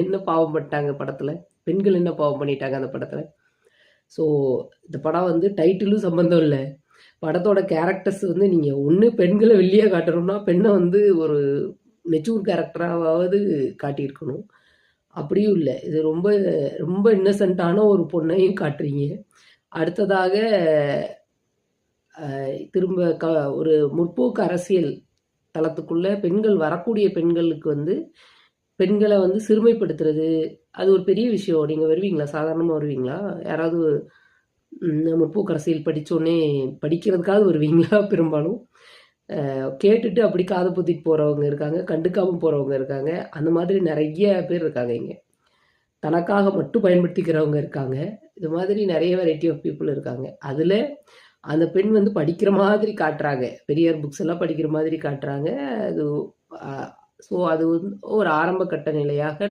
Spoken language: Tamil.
என்ன பாவம் பண்ணிட்டாங்க படத்தில், பெண்கள் என்ன பாவம் பண்ணிட்டாங்க அந்த படத்தில். ஸோ இந்த படம் வந்து டைட்டிலும் சம்மந்தம் இல்லை, படத்தோட கேரக்டர்ஸ் வந்து நீங்கள் ஒன்று பெண்களை வெளியே காட்டணும்னா பெண்ணை வந்து ஒரு மெச்சூர் கேரக்டராவது காட்டியிருக்கணும். அப்படியும் இல்லை, இது ரொம்ப ரொம்ப இன்னசென்ட்டான ஒரு பொண்ணையும் காட்டுறீங்க. அடுத்ததாக திரும்ப ஒரு முற்போக்கு அரசியல் தளத்துக்குள்ள பெண்கள் வரக்கூடிய பெண்களுக்கு வந்து பெண்களை வந்து சிறுமைப்படுத்துறது அது ஒரு பெரிய விஷயம். நீங்கள் வருவீங்களா? சாதாரணமாக வருவீங்களா? யாராவது முற்போக்கு அரசியல் படித்தோடனே படிக்கிறதுக்காவது வருவீங்களா? பெரும்பாலும் கேட்டுட்டு அப்படி காது புத்திட்டு போகிறவங்க இருக்காங்க, கண்டுக்காமல் போகிறவங்க இருக்காங்க. அந்த மாதிரி நிறைய பேர் இருக்காங்க. இங்கே தனக்காக மட்டும் பயன்படுத்திக்கிறவங்க இருக்காங்க. இது மாதிரி நிறைய வெரைட்டி ஆஃப் பீப்புள் இருக்காங்க. அதில் அந்த பெண் வந்து படிக்கிற மாதிரி காட்டுறாங்க, பெரியார் புக்ஸ் எல்லாம் படிக்கிற மாதிரி காட்டுறாங்க. அது ஸோ அது வந்து ஒரு ஆரம்ப கட்ட நிலையாக